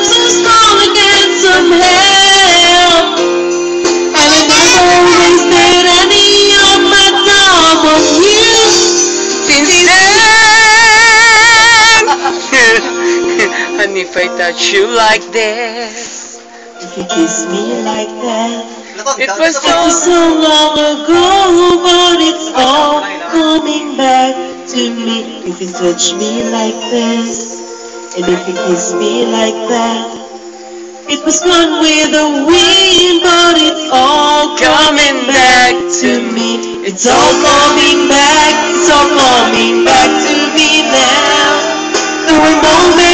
love so strong against some help. And I never wasted any of my time on you. Since then, and if I touch you like this, if you kiss me like that, it was so long ago, but it's all coming back to me. If you touch me like this, and if you kiss me like that, it was gone with the wind, but it's all coming back to me. It's all coming back, it's all coming back to me now. There were moments